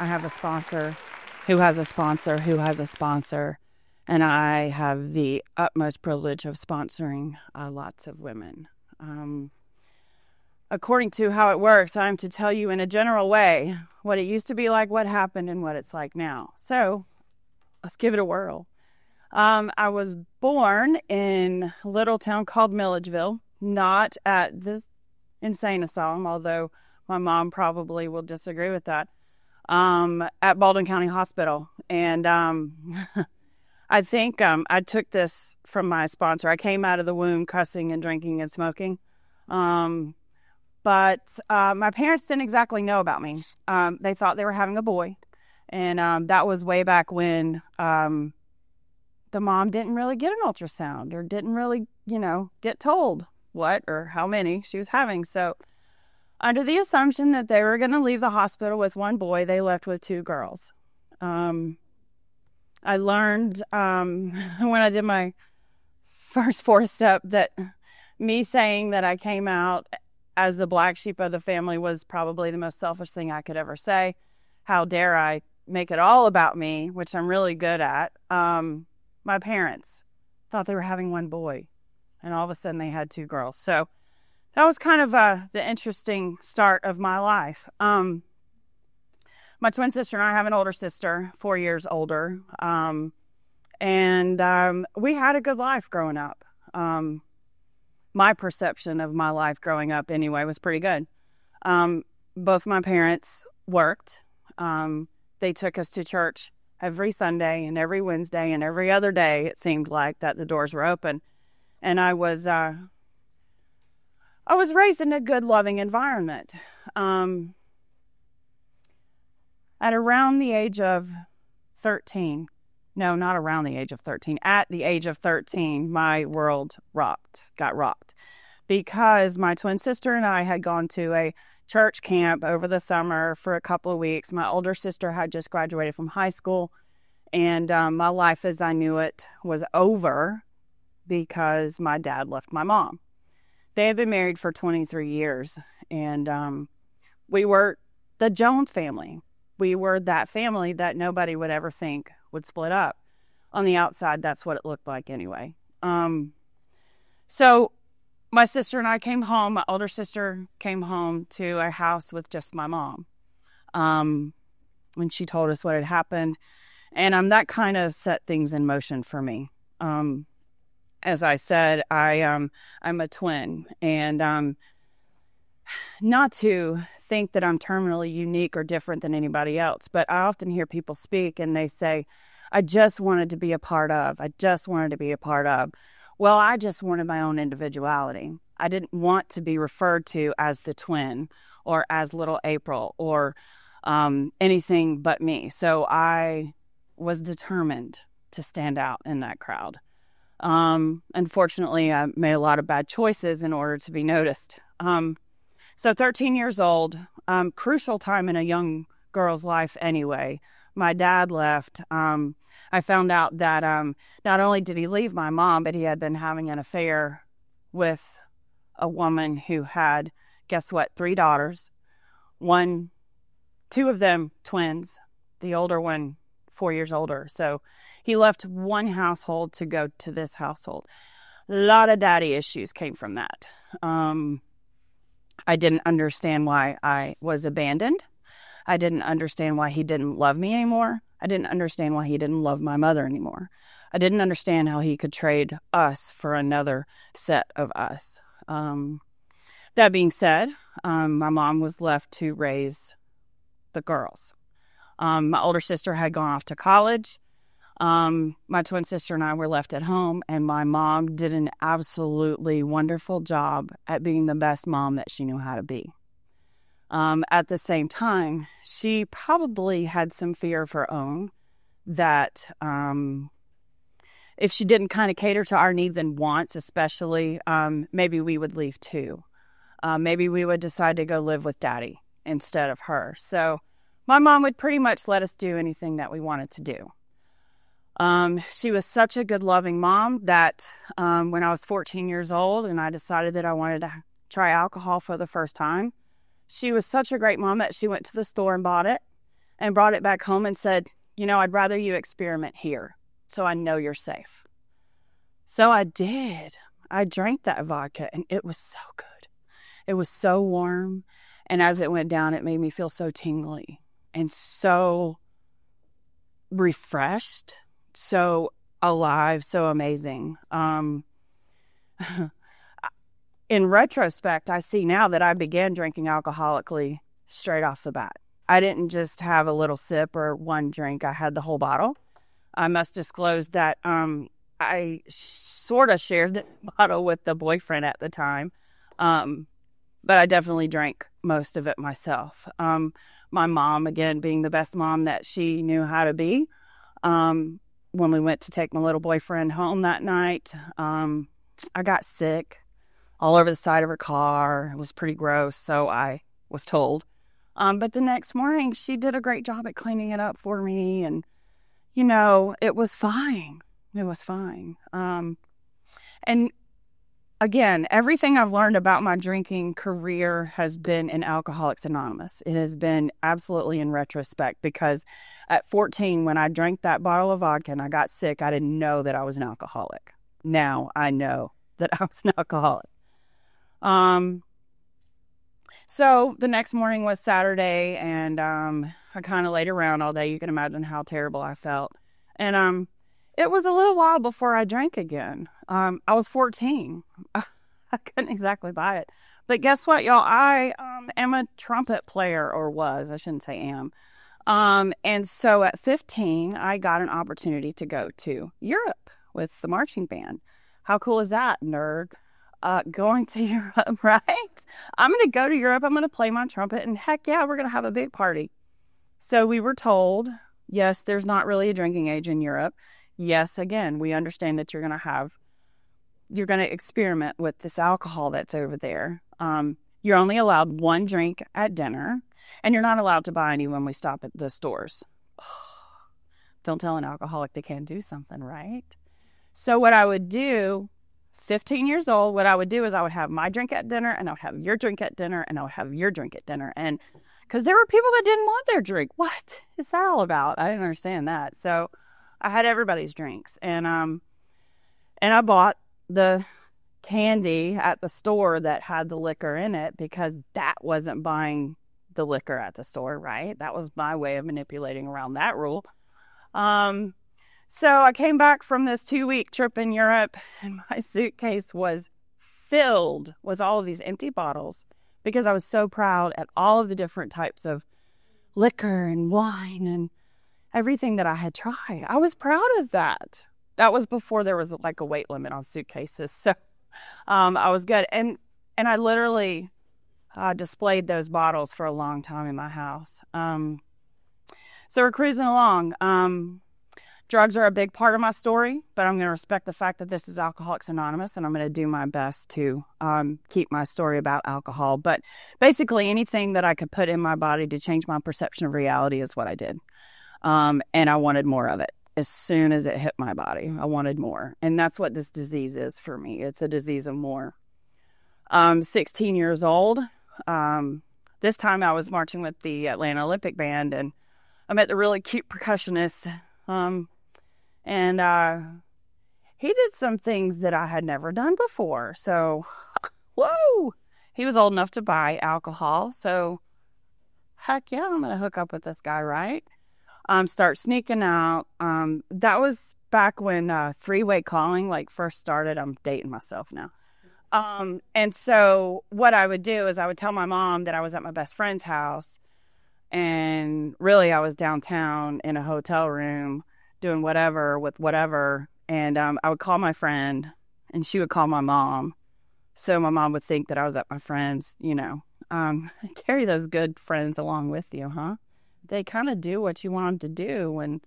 I have a sponsor who has a sponsor who has a sponsor, and I have the utmost privilege of sponsoring lots of women. According to how it works, I'm to tell you in a general way what it used to be like, what happened, and what it's like now. So let's give it a whirl. I was born in a little town called Milledgeville, not at this insane asylum, although my mom probably will disagree with that, at Baldwin County Hospital. And I think I took this from my sponsor. I came out of the womb cussing and drinking and smoking. But my parents didn't exactly know about me. They thought they were having a boy. And that was way back when the mom didn't really get an ultrasound or didn't really, get told what or how many she was having. So under the assumption that they were going to leave the hospital with one boy, they left with two girls. I learned when I did my first 4-step that me saying that I came out as the black sheep of the family was probably the most selfish thing I could ever say. How dare I make it all about me, which I'm really good at. My parents thought they were having one boy, and all of a sudden they had two girls. So that was kind of the interesting start of my life. My twin sister and I have an older sister, 4 years older, and we had a good life growing up. My perception of my life growing up anyway was pretty good. Both my parents worked. They took us to church every Sunday and every Wednesday and every other day. It seemed like that the doors were open. And I was raised in a good, loving environment. At around the age of 13, no, not around the age of 13, at the age of 13, my world got rocked. Because my twin sister and I had gone to a church camp over the summer for a couple of weeks. My older sister had just graduated from high school, and my life as I knew it was over because my dad left my mom. They had been married for 23 years, and we were the Jones family. We were that family that nobody would ever think would split up. On the outside, that's what it looked like anyway. So my sister and I came home. My older sister came home to a house with just my mom when she told us what had happened. And that kind of set things in motion for me. As I said, I'm a twin. And not to think that I'm terminally unique or different than anybody else, but I often hear people speak and they say, I just wanted to be a part of. I just wanted to be a part of. Well, I just wanted my own individuality. I didn't want to be referred to as the twin or as little April or anything but me. So I was determined to stand out in that crowd. Unfortunately, I made a lot of bad choices in order to be noticed. So 13 years old, crucial time in a young girl's life anyway. My dad left. I found out that not only did he leave my mom, but he had been having an affair with a woman who had, guess what, 3 daughters. 2 of them twins, the older one 4 years older. So he left one household to go to this household. A lot of daddy issues came from that. I didn't understand why I was abandoned. I didn't understand why he didn't love me anymore. I didn't understand why he didn't love my mother anymore. I didn't understand how he could trade us for another set of us. That being said, my mom was left to raise the girls. My older sister had gone off to college. My twin sister and I were left at home, and my mom did an absolutely wonderful job at being the best mom that she knew how to be. At the same time, she probably had some fear of her own that if she didn't kind of cater to our needs and wants, especially, maybe we would leave too. Maybe we would decide to go live with daddy instead of her. So my mom would pretty much let us do anything that we wanted to do. She was such a good, loving mom that when I was 14 years old and I decided that I wanted to try alcohol for the first time, she was such a great mom that she went to the store and bought it. and brought it back home and said, I'd rather you experiment here so I know you're safe. So I did. I drank that vodka and it was so good. It was so warm. And as it went down, it made me feel so tingly and so refreshed, so alive, so amazing. In retrospect, I see now that I began drinking alcoholically straight off the bat. I didn't just have a little sip or one drink. I had the whole bottle. I must disclose that I sort of shared the bottle with the boyfriend at the time, but I definitely drank most of it myself. My mom, again, being the best mom that she knew how to be, when we went to take my little boyfriend home that night, I got sick all over the side of her car. It was pretty gross, so I was told. But the next morning, she did a great job at cleaning it up for me, and, it was fine. It was fine. And again, everything I've learned about my drinking career has been in Alcoholics Anonymous. It has been absolutely in retrospect, because at 14, when I drank that bottle of vodka and I got sick, I didn't know that I was an alcoholic. Now I know that I was an alcoholic. So the next morning was Saturday, and I kind of laid around all day. You can imagine how terrible I felt. And it was a little while before I drank again. I was 14. I couldn't exactly buy it. But guess what, y'all? I am a trumpet player, or was. I shouldn't say am. And so at 15, I got an opportunity to go to Europe with the marching band. How cool is that, nerd? Going to Europe, right? I'm going to go to Europe. I'm going to play my trumpet, and heck yeah, we're going to have a big party. So we were told, yes, there's not really a drinking age in Europe. Yes, again, we understand that you're going to experiment with this alcohol that's over there. You're only allowed one drink at dinner, and you're not allowed to buy any when we stop at the stores. Don't tell an alcoholic they can't do something, right? So what I would do, 15 years old, what I would do is I would have my drink at dinner, and I would have your drink at dinner, and I would have your drink at dinner. And because there were people that didn't want their drink. What is that all about? I didn't understand that. So I had everybody's drinks, and I bought the candy at the store that had the liquor in it, because that wasn't buying the liquor at the store, right? That was my way of manipulating around that rule. So I came back from this 2-week trip in Europe, and my suitcase was filled with all of these empty bottles, because I was so proud at all of the different types of liquor and wine and everything that I had tried. I was proud of that. That was before there was like a weight limit on suitcases. So I was good. And I literally displayed those bottles for a long time in my house. So we're cruising along. Drugs are a big part of my story, but I'm going to respect the fact that this is Alcoholics Anonymous, and I'm going to do my best to keep my story about alcohol. But basically, anything that I could put in my body to change my perception of reality is what I did. And I wanted more of it. As soon as it hit my body, I wanted more. And that's what this disease is for me. It's a disease of more. 16 years old. This time I was marching with the Atlanta Olympic Band, and I met the really cute percussionist. And he did some things that I had never done before. So, whoa! He was old enough to buy alcohol. So, heck yeah, I'm going to hook up with this guy, right? Start sneaking out. That was back when three-way calling first started. I'm dating myself now. And so what I would do is I would tell my mom that I was at my best friend's house, and really I was downtown in a hotel room doing whatever with whatever. And I would call my friend, and she would call my mom. So my mom would think that I was at my friend's, carry those good friends along with you, huh? They kind of do what you want them to do. And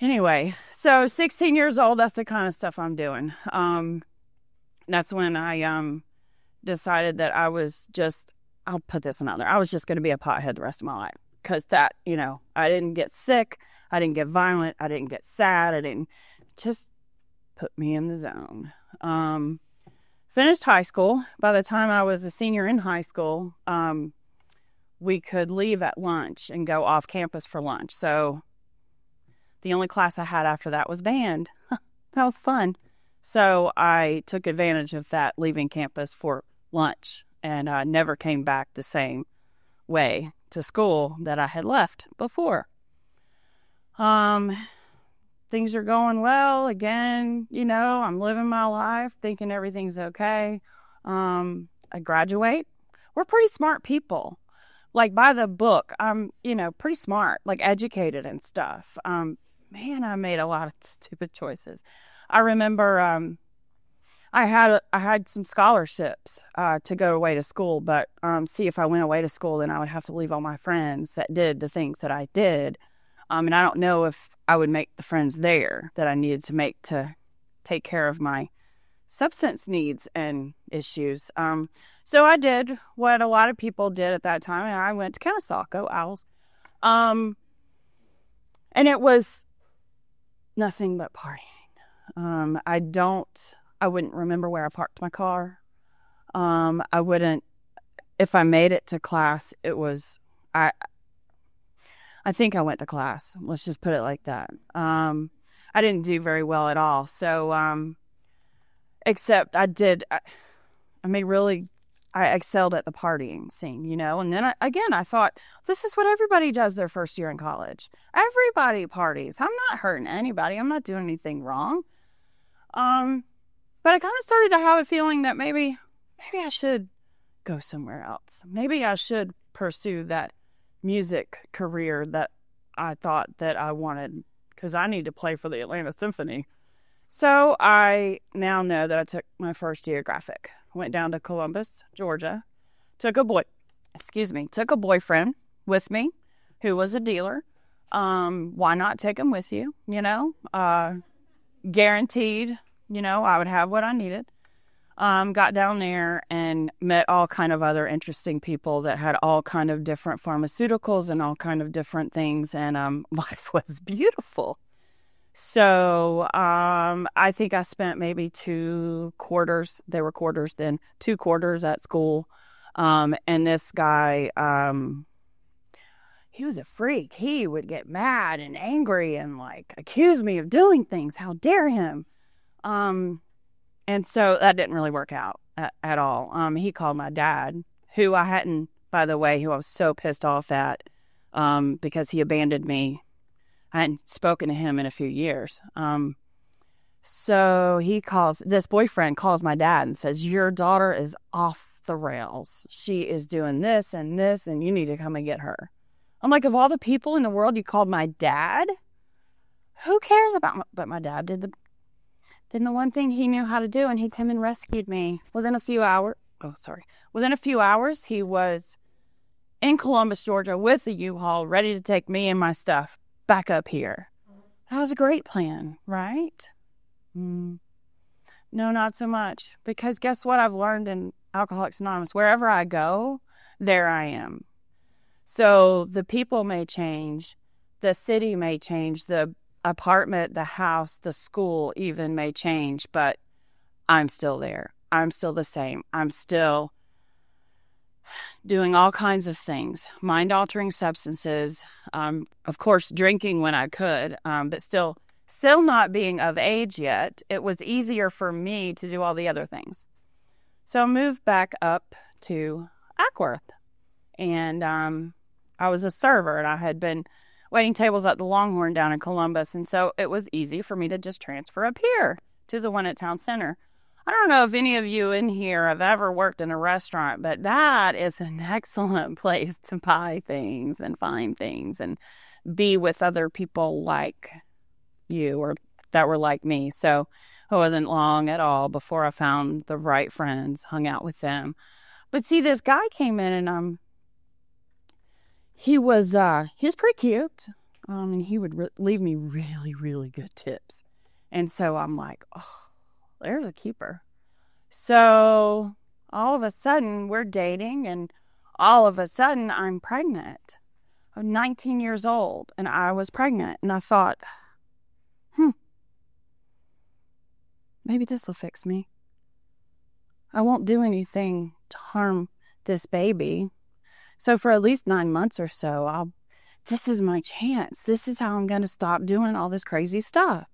anyway, so 16 years old, that's the kind of stuff I'm doing. That's when I decided that I was just, I'll put this one out there, I was just going to be a pothead the rest of my life. Because that, I didn't get sick, I didn't get violent, I didn't get sad, I didn't, just put me in the zone. Finished high school. By the time I was a senior in high school, we could leave at lunch and go off campus for lunch. So the only class I had after that was band. That was fun. So I took advantage of that leaving campus for lunch, and I never came back the same way to school that I had left before. Things are going well again. I'm living my life thinking everything's okay. I graduate. We're pretty smart people. Like, by the book, I'm, pretty smart, like educated and stuff. Man, I made a lot of stupid choices. I remember I had some scholarships to go away to school, but see, if I went away to school, then I would have to leave all my friends that did the things that I did. And I don't know if I would make the friends there that I needed to make to take care of my substance needs and issues. So I did what a lot of people did at that time, and I went to Kennesaw. Go Owls. And it was nothing but partying. I wouldn't remember where I parked my car. I wouldn't, if I made it to class, I think I went to class. Let's just put it like that. I didn't do very well at all. So, except I excelled at the partying scene, and then I thought, this is what everybody does their first year in college. Everybody parties. I'm not hurting anybody. I'm not doing anything wrong. But I kind of started to have a feeling that maybe I should go somewhere else. Maybe I should pursue that music career that I thought that I wanted, because I need to play for the Atlanta Symphony. So I now know that I took my first year graphic. Went down to Columbus, Georgia. Took a boyfriend with me who was a dealer. Why not take him with you? Guaranteed, I would have what I needed. Got down there and met all kind of other interesting people that had all kind of different pharmaceuticals and all kind of different things. And life was beautiful. So I think I spent maybe 2 quarters. They were quarters then. 2 quarters at school. And this guy, he was a freak. He would get mad and angry and accuse me of doing things. How dare him? And so that didn't really work out at all. He called my dad, who I was so pissed off at because he abandoned me. I hadn't spoken to him in a few years. So this boyfriend calls my dad and says, your daughter is off the rails. She is doing this, and you need to come and get her. I'm like, of all the people in the world, you called my dad? Who cares about but my dad did the one thing he knew how to do, and he came and rescued me. Within a few hours, he was in Columbus, Georgia with a U-Haul, ready to take me and my stuff back up here. That was a great plan, right? No, not so much. Because guess what I've learned in Alcoholics Anonymous? Wherever I go, there I am. So the people may change, the city may change, the apartment, the house, the school even may change, but I'm still there. I'm still the same. I'm still doing all kinds of things, mind-altering substances, of course, drinking when I could, but still not being of age yet. It was easier for me to do all the other things. So I moved back up to Ackworth, and I was a server, and I had been waiting tables at the Longhorn down in Columbus, and so it was easy for me to just transfer up here to the one at Town Center. I don't know if any of you in here have ever worked in a restaurant, but that is an excellent place to buy things and find things and be with other people like you or that were like me. So it wasn't long at all before I found the right friends, hung out with them. But see, this guy came in, and he was pretty cute, and he would leave me really, really good tips. And so I'm like, oh, there's a keeper. So all of a sudden we're dating, and all of a sudden I'm pregnant. I'm 19 years old, and I was pregnant, and I thought, maybe this will fix me. I won't do anything to harm this baby. So for at least 9 months or so, this is my chance. This is how I'm going to stop doing all this crazy stuff.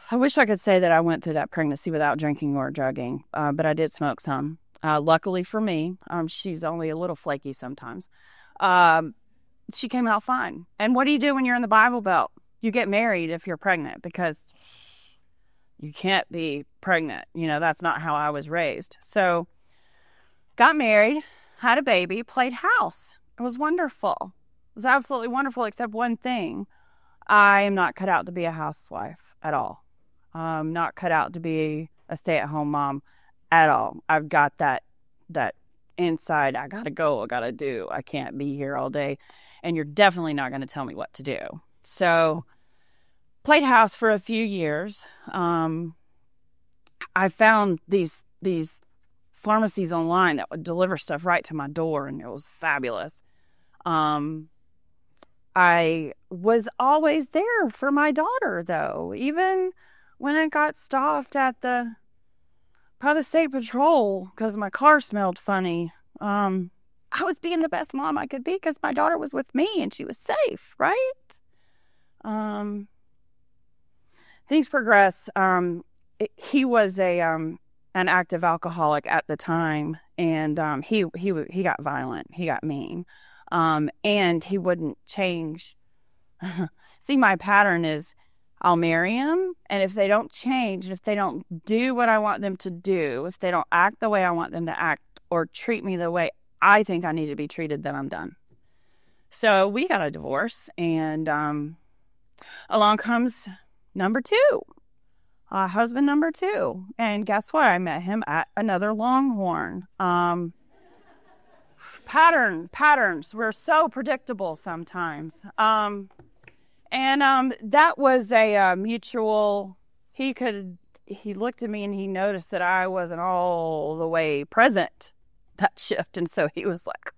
I wish I could say that I went through that pregnancy without drinking or drugging, but I did smoke some. Luckily for me, she's only a little flaky sometimes. She came out fine. And what do you do when you're in the Bible Belt? You get married if you're pregnant, because you can't be pregnant. That's not how I was raised. So got married, had a baby, played house. It was wonderful. It was absolutely wonderful, except one thing. I am not cut out to be a housewife at all. I'm not cut out to be a stay-at-home mom at all. I've got that inside, I gotta go, I gotta do. I can't be here all day. And you're definitely not going to tell me what to do. So played house for a few years. I found these pharmacies online that would deliver stuff right to my door, and it was fabulous. I was always there for my daughter, though. Even when it got stopped by the state patrol because my car smelled funny, I was being the best mom I could be because my daughter was with me and she was safe, right? Things progress. He was an active alcoholic at the time, and he got violent. He got mean, and he wouldn't change. See, my pattern is I'll marry him, and if they don't change, if they don't do what I want them to do, if they don't act the way I want them to act or treat me the way I think I need to be treated, then I'm done. So we got a divorce, and along comes number two, husband number two. And guess what? I met him at another Longhorn. Patterns were so predictable sometimes. And that was a mutual, he looked at me and he noticed that I wasn't all the way present that shift. And so he was like,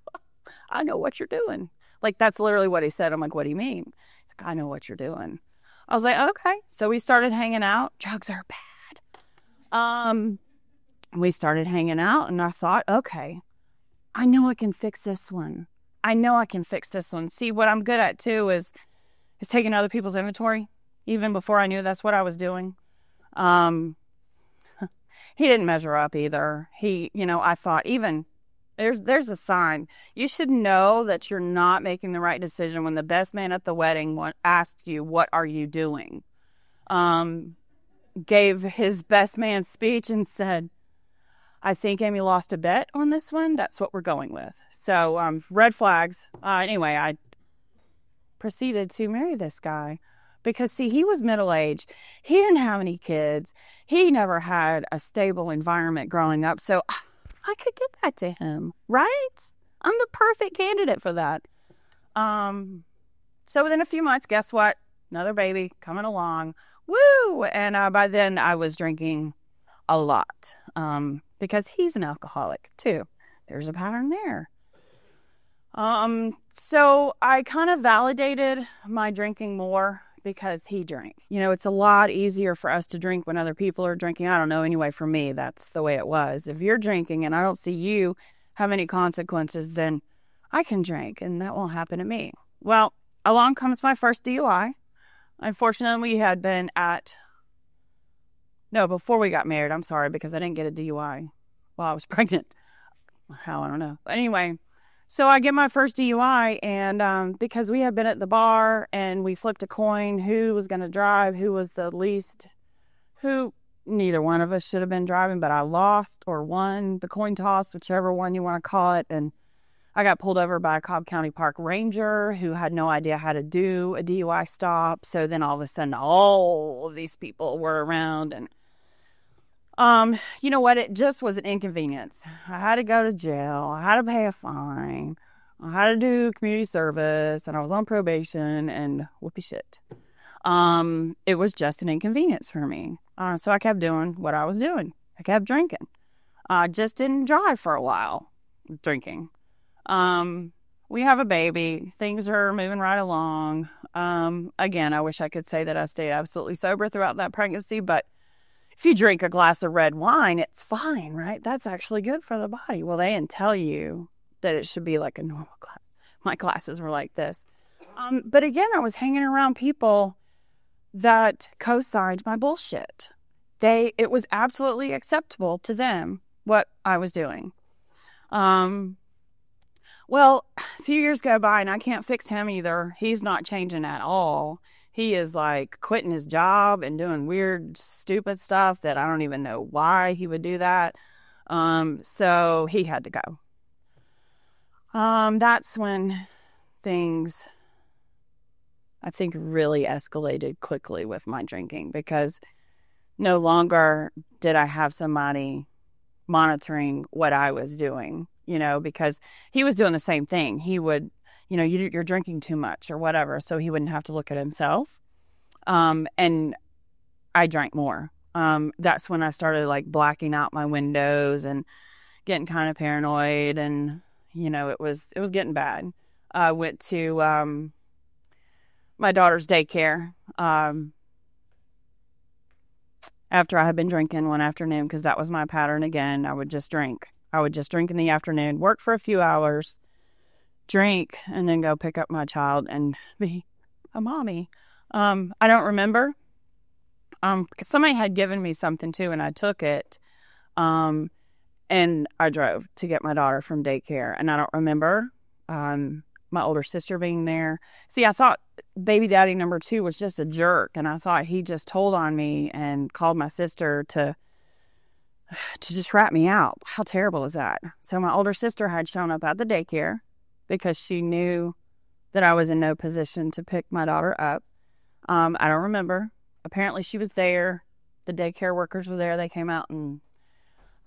I know what you're doing. Like, that's literally what he said. I'm like, what do you mean? He's like, I know what you're doing. I was like, okay. So we started hanging out. Drugs are bad. We started hanging out, and I thought, okay, I know I can fix this one. See, what I'm good at too is taking other people's inventory, even before I knew that's what I was doing. He didn't measure up either. I thought, even there's a sign. You should know that you're not making the right decision when the best man at the wedding asked you, what are you doing? Gave his best man speech and said, I think Amy lost a bet on this one. That's what we're going with. So, red flags. Anyway, I proceeded to marry this guy because, see, he was middle-aged. He didn't have any kids. He never had a stable environment growing up. So I could give that to him, right? I'm the perfect candidate for that. So within a few months, guess what? Another baby coming along. Woo! And by then I was drinking a lot because he's an alcoholic too. There's a pattern there. So I kind of validated my drinking more because he drank. It's a lot easier for us to drink when other people are drinking. I don't know. Anyway, for me, that's the way it was. If you're drinking and I don't see you have any consequences, then I can drink and that won't happen to me. Well, along comes my first DUI. Unfortunately, we had been before we got married. I'm sorry, because I didn't get a DUI while I was pregnant. How? I don't know. But anyway, so I get my first DUI, and because we had been at the bar and we flipped a coin, who was going to drive, who was the least, neither one of us should have been driving, but I lost or won the coin toss, whichever one you want to call it, and I got pulled over by a Cobb County Park ranger who had no idea how to do a DUI stop. So then all of a sudden, all of these people were around, and you know what? It just was an inconvenience. I had to go to jail. I had to pay a fine. I had to do community service, and I was on probation, and whoopee shit. It was just an inconvenience for me. So I kept doing what I was doing. I kept drinking. I just didn't drive for a while drinking. We have a baby. Things are moving right along. Again, I wish I could say that I stayed absolutely sober throughout that pregnancy, but if you drink a glass of red wine, it's fine, right? That's actually good for the body. Well, they didn't tell you that it should be like a normal class. My classes were like this. But again, I was hanging around people that co-signed my bullshit. It was absolutely acceptable to them what I was doing. Well, a few years go by and I can't fix him either. He's not changing at all. He is like quitting his job and doing weird, stupid stuff that I don't even know why he would do that. So he had to go. That's when things, I think, really escalated quickly with my drinking, because no longer did I have somebody monitoring what I was doing, because he was doing the same thing. He would, you're drinking too much or whatever, so he wouldn't have to look at himself. And I drank more. That's when I started like blacking out my windows and getting kind of paranoid, and it was getting bad. I went to my daughter's daycare after I had been drinking one afternoon, because that was my pattern again. I would just drink in the afternoon, work for a few hours, drink, and then go pick up my child and be a mommy. I don't remember, because somebody had given me something too, and I took it, and I drove to get my daughter from daycare, and I don't remember my older sister being there. See, I thought baby daddy number 2 was just a jerk, and I thought he just told on me and called my sister to just rat me out. How terrible is that? So my older sister had shown up at the daycare because she knew that I was in no position to pick my daughter up. I don't remember. Apparently she was there. The daycare workers were there. They came out, and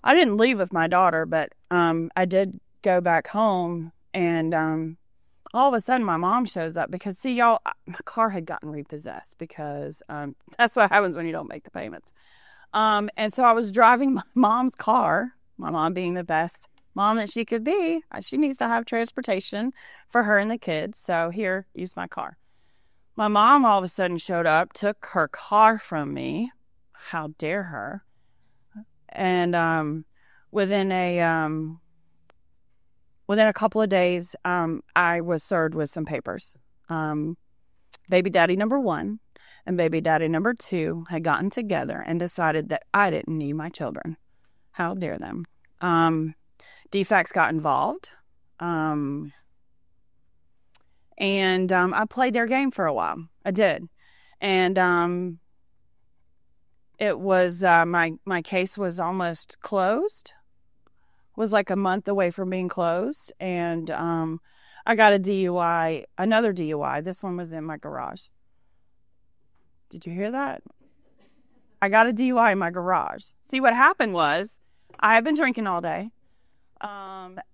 I didn't leave with my daughter, but I did go back home, and all of a sudden my mom shows up because, see, y'all, my car had gotten repossessed, because that's what happens when you don't make the payments. And so I was driving my mom's car, my mom being the best mom that she could be. She needs to have transportation for her and the kids. So here, use my car. My mom all of a sudden showed up, took her car from me. How dare her? And within a couple of days, I was served with some papers. Baby daddy number 1 and baby daddy number 2 had gotten together and decided that I didn't need my children. How dare them? Defects got involved. And I played their game for a while. I did. And it was, my case was almost closed. Was like a month away from being closed. And I got a DUI, another DUI. This one was in my garage. Did you hear that? I got a DUI in my garage. See, what happened was I had been drinking all day.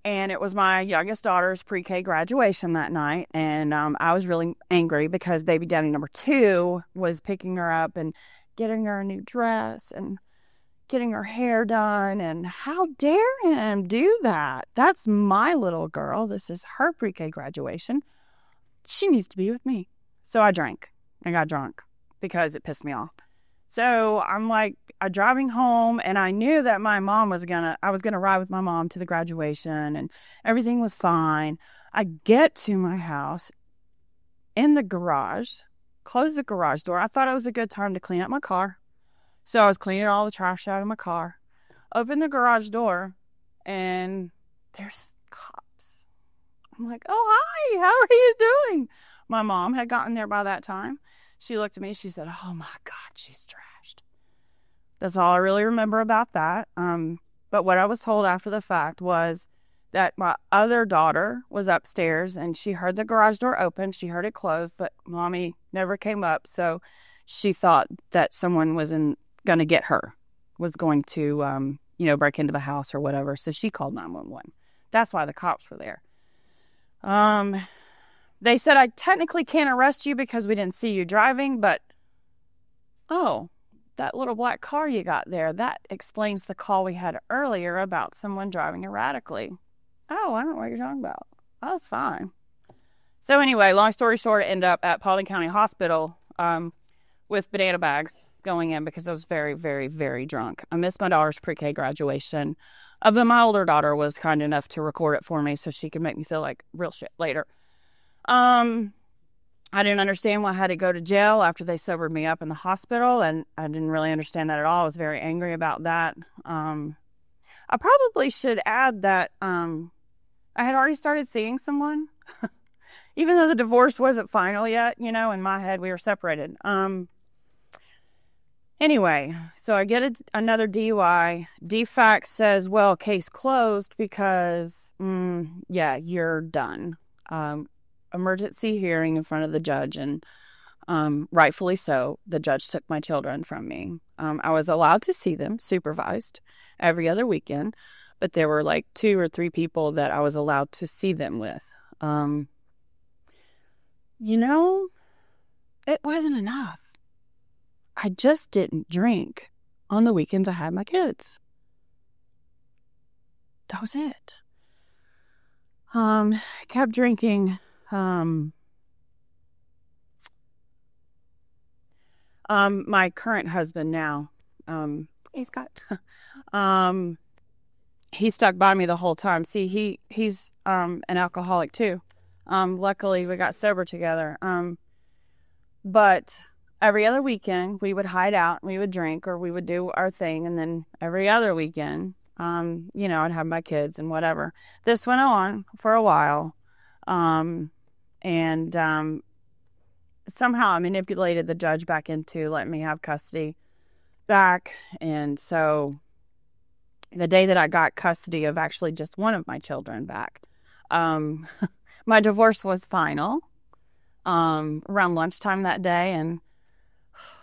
And it was my youngest daughter's pre-K graduation that night. And I was really angry because baby daddy number 2 was picking her up and getting her a new dress and getting her hair done. And how dare him do that? That's my little girl. This is her pre-K graduation. She needs to be with me. So I drank. I got drunk because it pissed me off. So I'm like, I'm driving home, and I knew that I was gonna ride with my mom to the graduation, and everything was fine. I get to my house in the garage, close the garage door. I thought it was a good time to clean up my car. So I was cleaning all the trash out of my car, open the garage door, and there's cops. I'm like, oh, hi, how are you doing? My mom had gotten there by that time. She looked at me, she said, oh my God, she's trashed. That's all I really remember about that. But what I was told after the fact was that my other daughter was upstairs, and she heard the garage door open. She heard it close, but mommy never came up. So she thought that someone was going to get her, was going to, break into the house or whatever. So she called 911. That's why the cops were there. They said, I technically can't arrest you because we didn't see you driving, but, oh, that little black car you got there, that explains the call we had earlier about someone driving erratically. Oh, I don't know what you're talking about. Oh, that's fine. So anyway, long story short, I ended up at Paulding County Hospital with banana bags going in because I was very, very, very drunk. I missed my daughter's pre-K graduation. But my older daughter was kind enough to record it for me so she could make me feel like real shit later. I didn't understand why I had to go to jail after they sobered me up in the hospital, and I didn't really understand that at all. I was very angry about that. I probably should add that I had already started seeing someone, even though the divorce wasn't final yet. In my head, we were separated. Anyway, so I get another DUI. DFAC says, well, case closed because, yeah, you're done. Emergency hearing in front of the judge, and rightfully so, the judge took my children from me. I was allowed to see them supervised every other weekend, but there were like 2 or 3 people that I was allowed to see them with. It wasn't enough. I just didn't drink on the weekends I had my kids. That was it. Kept drinking. My current husband now, he's got, he stuck by me the whole time. See, he's, an alcoholic too. Luckily we got sober together. But every other weekend we would hide out and we would drink, or we would do our thing. And then every other weekend, I'd have my kids and whatever. This went on for a while. Somehow I manipulated the judge back into letting me have custody back. And so the day that I got custody of actually just one of my children back, my divorce was final, around lunchtime that day. And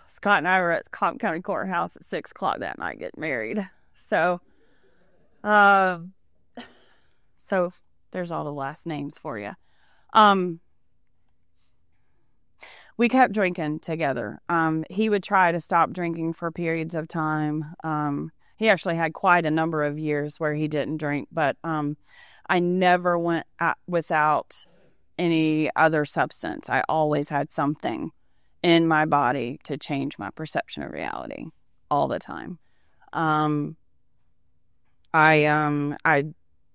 Scott and I were at Cobb County Courthouse at 6:00 that night getting married. So there's all the last names for you. We kept drinking together. He would try to stop drinking for periods of time. He actually had quite a number of years where he didn't drink, but I never went out without any other substance. I always had something in my body to change my perception of reality all the time. I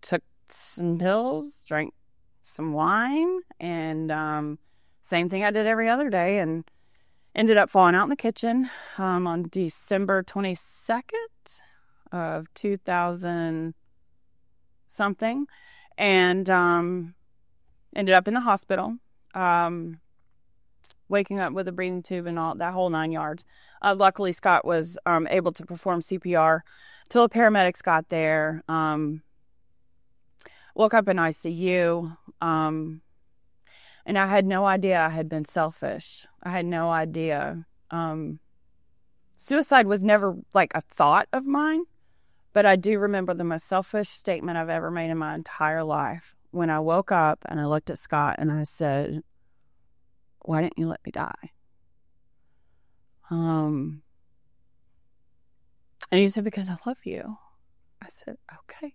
took some pills, drank some wine, and same thing I did every other day, and ended up falling out in the kitchen on December 22nd of 2000 something, and ended up in the hospital, waking up with a breathing tube and all that whole 9 yards. Luckily, Scott was able to perform CPR till the paramedics got there. Woke up in ICU. And I had no idea I had been selfish. I had no idea. Suicide was never like a thought of mine, but I do remember the most selfish statement I've ever made in my entire life. When I woke up and I looked at Scott and I said, "Why didn't you let me die?" And he said, "Because I love you." I said, "Okay."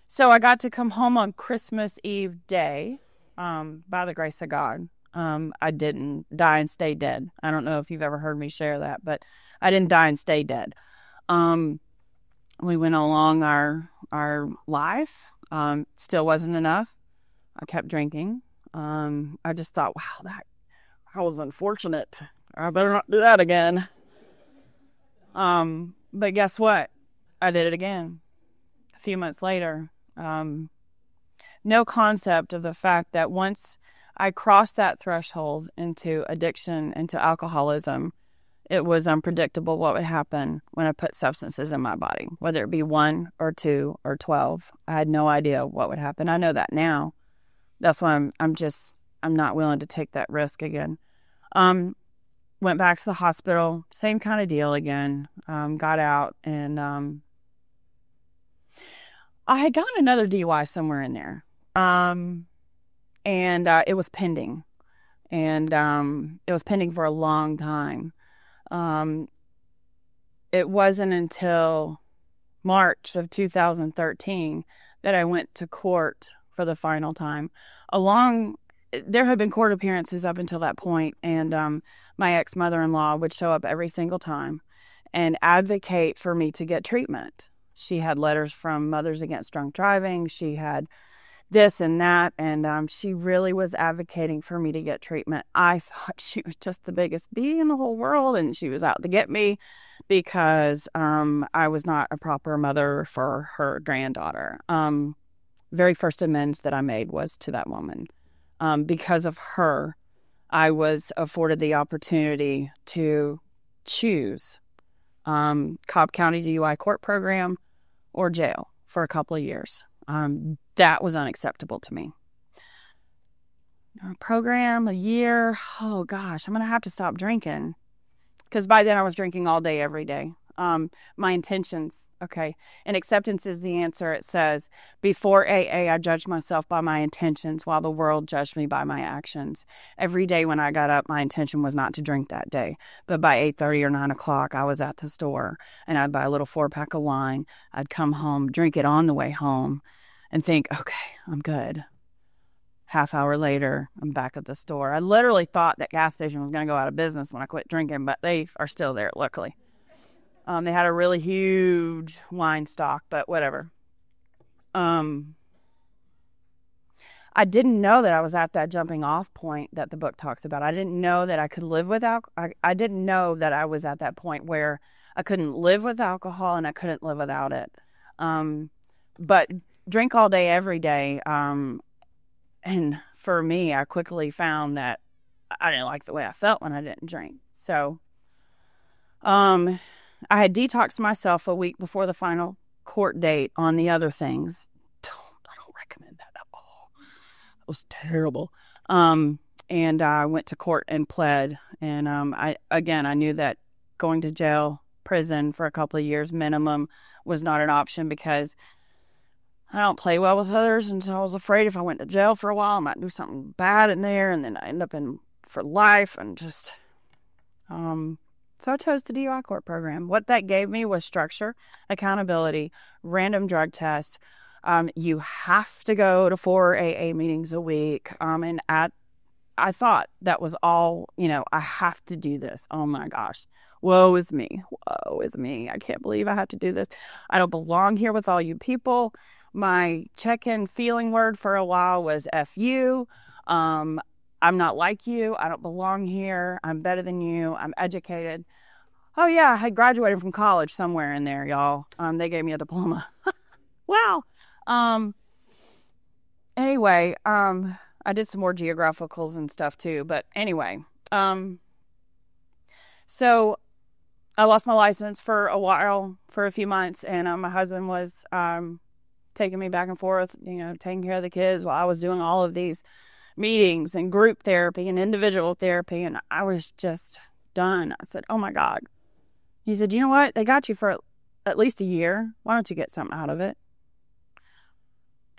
So I got to come home on Christmas Eve day, by the grace of God. I didn't die and stay dead. I don't know if you've ever heard me share that, but I didn't die and stay dead. We went along our life. Still wasn't enough. I kept drinking. I just thought, wow, that was unfortunate. I better not do that again. But guess what? I did it again. A few months later. No concept of the fact that once I crossed that threshold into addiction, into alcoholism, it was unpredictable what would happen when I put substances in my body, whether it be 1 or 2 or 12. I had no idea what would happen. I know that now. That's why I'm not willing to take that risk again. Went back to the hospital, same kind of deal again. Got out, and I had gotten another DUI somewhere in there. And it was pending. And it was pending for a long time. It wasn't until March of 2013 that I went to court for the final time. There had been court appearances up until that point, and my ex-mother-in-law would show up every single time. and advocate for me to get treatment. She had letters from Mothers Against Drunk Driving. She had this and that, and she really was advocating for me to get treatment. I thought she was just the biggest bee in the whole world, and she was out to get me because I was not a proper mother for her granddaughter. Very first amends that I made was to that woman. Because of her, I was afforded the opportunity to choose Cobb County DUI court program or jail for a couple of years. That was unacceptable to me. A program, a year, oh gosh, I'm going to have to stop drinking. Because by then I was drinking all day, every day. My intentions, okay. And acceptance is the answer. It says, before AA, I judged myself by my intentions while the world judged me by my actions. Every day when I got up, my intention was not to drink that day. But by 8:30 or 9 o'clock, I was at the store and I'd buy a little 4-pack of wine. I'd come home, drink it on the way home and think, okay, I'm good. Half hour later, I'm back at the store. I literally thought that gas station was going to go out of business when I quit drinking, but they are still there, luckily. They had a really huge wine stock, but whatever. I didn't know that I was at that jumping off point that the book talks about. I didn't know that I could live without. I didn't know that I was at that point where I couldn't live with alcohol and I couldn't live without it. But drink all day, every day. And for me, I quickly found that I didn't like the way I felt when I didn't drink. So, I had detoxed myself a week before the final court date on the other things. I don't recommend that at all. It was terrible. And I went to court and pled. And I knew that going to jail, prison for a couple of years minimum was not an option because I don't play well with others. And so I was afraid if I went to jail for a while, I might do something bad in there. And then I end up in for life and just... So I chose the DUI court program. What that gave me was structure, accountability, random drug tests. You have to go to 4 AA meetings a week. I thought that was all, I have to do this. Oh my gosh. Woe is me. Woe is me. I can't believe I have to do this. I don't belong here with all you people. My check-in feeling word for a while was F you. I'm not like you. I don't belong here. I'm better than you. I'm educated. Oh, yeah. I had graduated from college somewhere in there, y'all. They gave me a diploma. Wow. Anyway, I did some more geographicals and stuff too. But anyway, so I lost my license for a while, for a few months. And my husband was taking me back and forth, taking care of the kids while I was doing all of these meetings and group therapy and individual therapy, and I was just done. I said, oh my God. He said, you know what? They got you for at least a year. Why don't you get something out of it?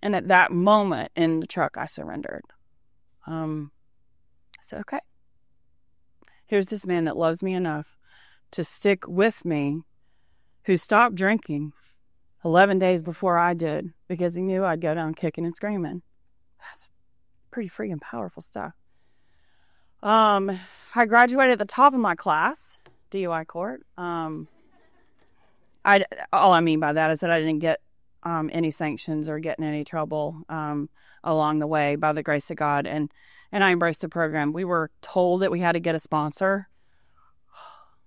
And at that moment in the truck, I surrendered. I said, okay. Here's this man that loves me enough to stick with me, who stopped drinking 11 days before I did because he knew I'd go down kicking and screaming. That's pretty freaking powerful stuff. I graduated at the top of my class, DUI court. All I mean by that is that I didn't get any sanctions or get in any trouble along the way by the grace of God, and I embraced the program. We were told that we had to get a sponsor.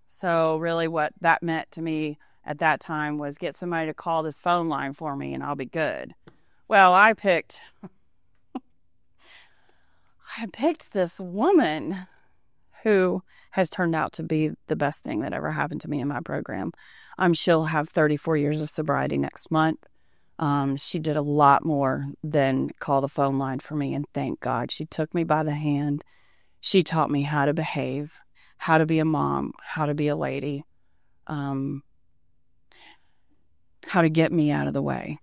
So really what that meant to me at that time was get somebody to call this phone line for me and I'll be good. Well, I picked this woman who has turned out to be the best thing that ever happened to me in my program. She'll have 34 years of sobriety next month. She did a lot more than call the phone line for me, and thank God. She took me by the hand. She taught me how to behave, how to be a mom, how to be a lady, how to get me out of the way.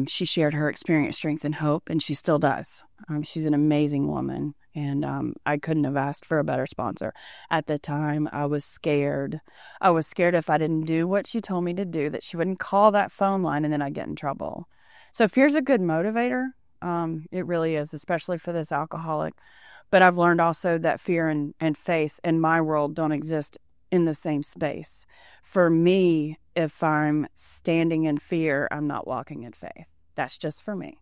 She shared her experience, strength, and hope, and she still does. She's an amazing woman, and I couldn't have asked for a better sponsor. At the time, I was scared. I was scared if I didn't do what she told me to do, that she wouldn't call that phone line and then I'd get in trouble. So fear's a good motivator. It really is, especially for this alcoholic. But I've learned also that fear and faith in my world don't exist in the same space. For me, if I'm standing in fear, I'm not walking in faith. That's just for me.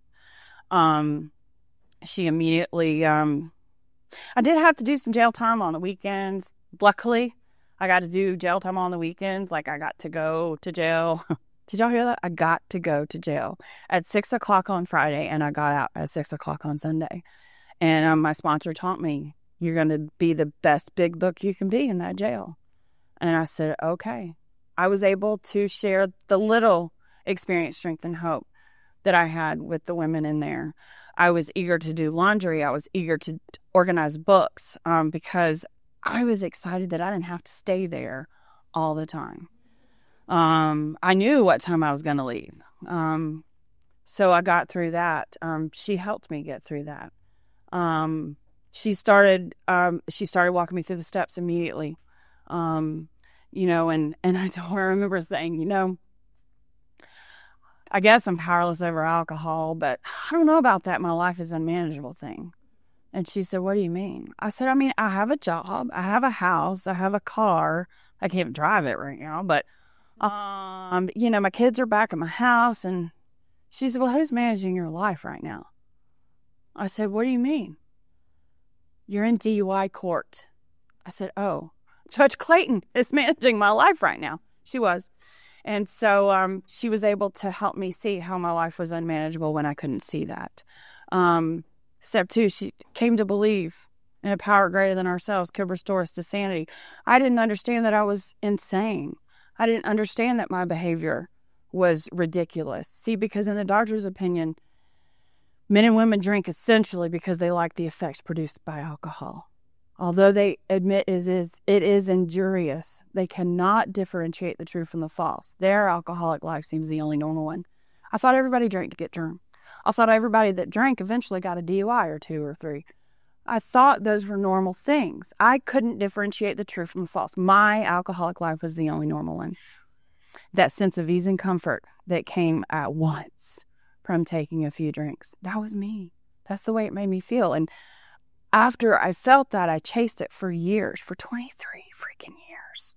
She immediately, I did have to do some jail time on the weekends. Luckily, I got to do jail time on the weekends. Like, I got to go to jail. Did y'all hear that? I got to go to jail at 6 o'clock on Friday, and I got out at 6 o'clock on Sunday. And my sponsor taught me, you're going to be the best big book you can be in that jail. And I said, okay. I was able to share the little experience, strength, and hope that I had with the women in there. I was eager to do laundry. I was eager to organize books because I was excited that I didn't have to stay there all the time. I knew what time I was going to leave. So I got through that. She helped me get through that. She started walking me through the steps immediately. And I told her, I remember saying, I guess I'm powerless over alcohol, but I don't know about that. My life is unmanageable thing. And she said, what do you mean? I said, I have a job, I have a house, I have a car. I can't drive it right now, but, my kids are back at my house. And she said, well, who's managing your life right now? I said, what do you mean? You're in DUI court. I said, oh, Judge Clayton is managing my life right now. She was. And so she was able to help me see how my life was unmanageable when I couldn't see that. Step 2, she came to believe in a power greater than ourselves could restore us to sanity. I didn't understand that I was insane. I didn't understand that my behavior was ridiculous. See, because in the doctor's opinion, men and women drink essentially because they like the effects produced by alcohol. Although they admit it is injurious, they cannot differentiate the true from the false. Their alcoholic life seems the only normal one. I thought everybody drank to get drunk. I thought everybody that drank eventually got a DUI or 2 or 3. I thought those were normal things. I couldn't differentiate the true from the false. My alcoholic life was the only normal one. That sense of ease and comfort that came at once from taking a few drinks, that was me. That's the way it made me feel. And after I felt that, I chased it for years, for 23 freaking years.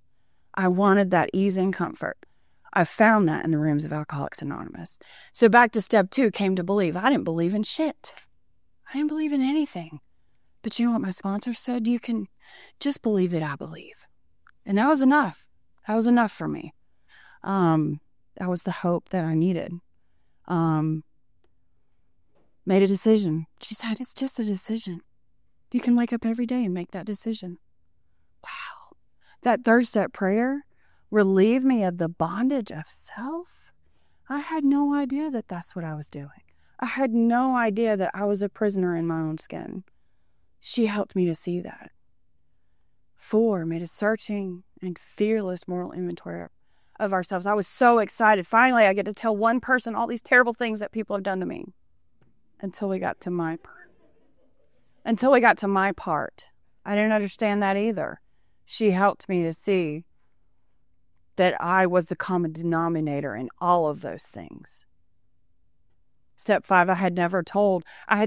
I wanted that ease and comfort. I found that in the rooms of Alcoholics Anonymous. So back to step 2, came to believe. I didn't believe in shit. I didn't believe in anything. But you know what my sponsor said? You can just believe that I believe. And that was enough. That was enough for me. That was the hope that I needed. Made a decision. She said, it's just a decision. You can wake up every day and make that decision. Wow. That 3rd step prayer relieved me of the bondage of self. I had no idea that that's what I was doing. I had no idea that I was a prisoner in my own skin. She helped me to see that. 4, made a searching and fearless moral inventory of ourselves. I was so excited. Finally, I get to tell one person all these terrible things that people have done to me. Until we got to my part. I didn't understand that either. She helped me to see that I was the common denominator in all of those things. Step 5, I had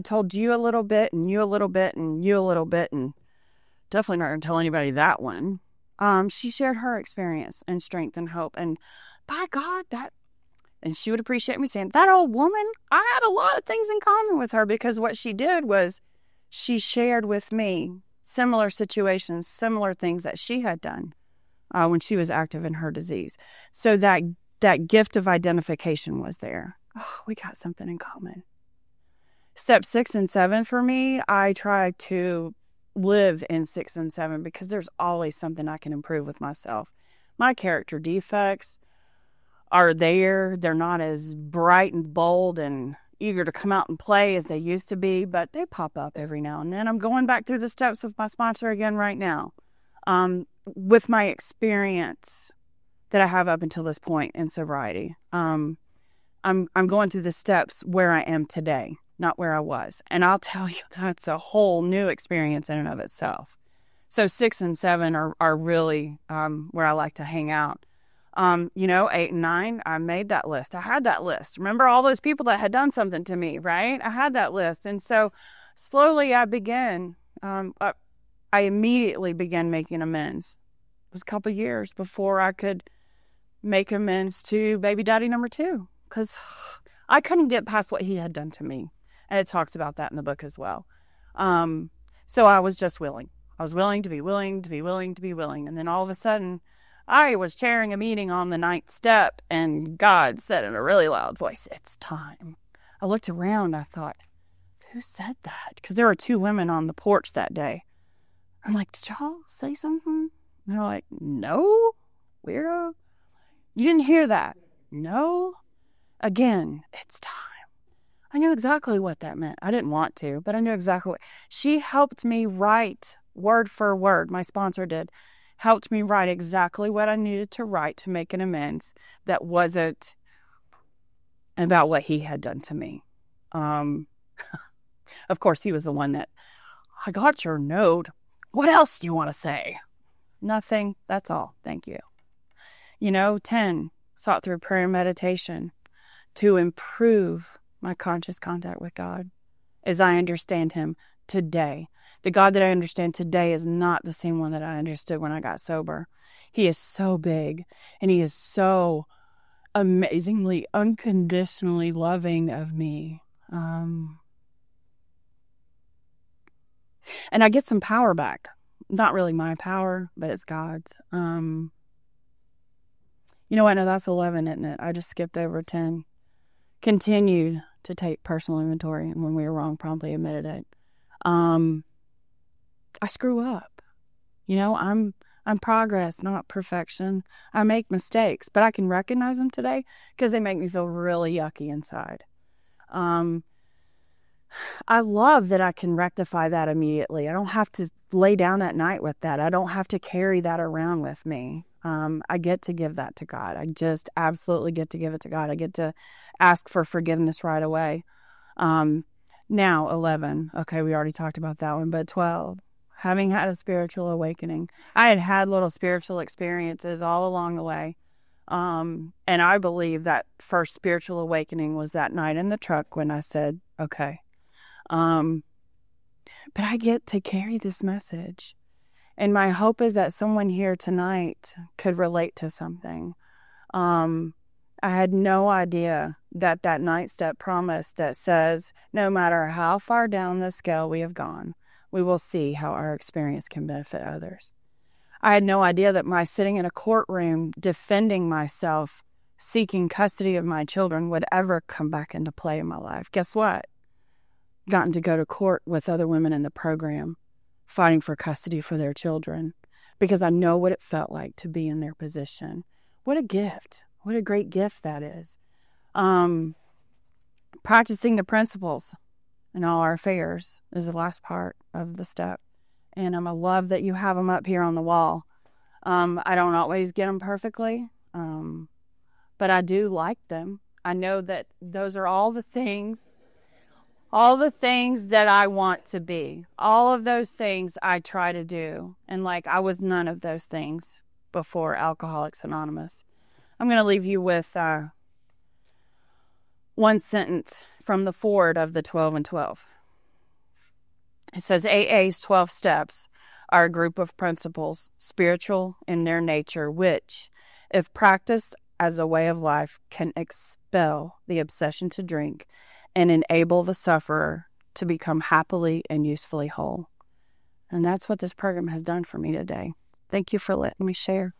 told you a little bit, and you a little bit, and you a little bit, and definitely not going to tell anybody that one. She shared her experience and strength and hope. And by God, and she would appreciate me saying, that old woman, I had a lot of things in common with her, because what she did was she shared with me similar situations, similar things that she had done when she was active in her disease. So that gift of identification was there. Oh, we got something in common. Step 6 and 7 for me, I try to live in 6 and 7 because there's always something I can improve with myself. My character defects are there. They're not as bright and bold and eager to come out and play as they used to be, but they pop up every now and then. I'm going back through the steps with my sponsor again right now. With my experience that I have up until this point in sobriety, I'm going through the steps where I am today, not where I was. And I'll tell you, that's a whole new experience in and of itself. So 6 and 7 are really where I like to hang out. 8 and 9, I made that list. I had that list. Remember all those people that had done something to me, right? I had that list. And so slowly I immediately began making amends was a couple years before I could make amends to baby daddy number 2, because I couldn't get past what he had done to me. And it talks about that in the book as well. So I was just willing. I was willing to be willing, to be willing, to be willing. And then all of a sudden, I was chairing a meeting on the 9th step, and God said in a really loud voice, "It's time." I looked around. I thought, who said that? Because there were 2 women on the porch that day. I'm like, did y'all say something? And they're like, no, weirdo. You didn't hear that? No. Again, it's time. I knew exactly what that meant. I didn't want to, but I knew exactly what. She helped me write word for word. My sponsor did. Helped me write exactly what I needed to write to make an amends that wasn't about what he had done to me. Of course, he was the one that, "I got your note. What else do you want to say?" "Nothing. That's all. Thank you." 10, sought through prayer and meditation to improve my conscious contact with God as I understand him today. The God that I understand today is not the same one that I understood when I got sober. He is so big, and he is so amazingly, unconditionally loving of me. And I get some power back. Not really my power, but it's God's. You know what? No, that's 11, isn't it? I just skipped over 10. Continued to take personal inventory, and when we were wrong, promptly admitted it. I screw up. I'm progress, not perfection. I make mistakes, but I can recognize them today because they make me feel really yucky inside. I love that I can rectify that immediately. I don't have to lay down at night with that. I don't have to carry that around with me. I get to give that to God. I just absolutely get to give it to God. I get to ask for forgiveness right away. Now, 11. Okay, we already talked about that one. But 12, having had a spiritual awakening. I had little spiritual experiences all along the way. And I believe that first spiritual awakening was that night in the truck when I said, okay. But I get to carry this message. And my hope is that someone here tonight could relate to something. I had no idea that 9th step promise that says, no matter how far down the scale we have gone, we will see how our experience can benefit others. I had no idea that my sitting in a courtroom, defending myself, seeking custody of my children would ever come back into play in my life. Guess what? Gotten to go to court with other women in the program, fighting for custody for their children, because I know what it felt like to be in their position. What a gift. What a great gift that is. Practicing the principles in all our affairs is the last part of the step. And I love that you have them up here on the wall. I don't always get them perfectly, but I do like them. I know that those are all the things that I want to be. All of those things I try to do. And I was none of those things before Alcoholics Anonymous. I'm going to leave you with one sentence from the foreword of the 12 and 12. It says, AA's 12 steps are a group of principles, spiritual in their nature, which, if practiced as a way of life, can expel the obsession to drink and enable the sufferer to become happily and usefully whole. And that's what this program has done for me today. Thank you for letting me share.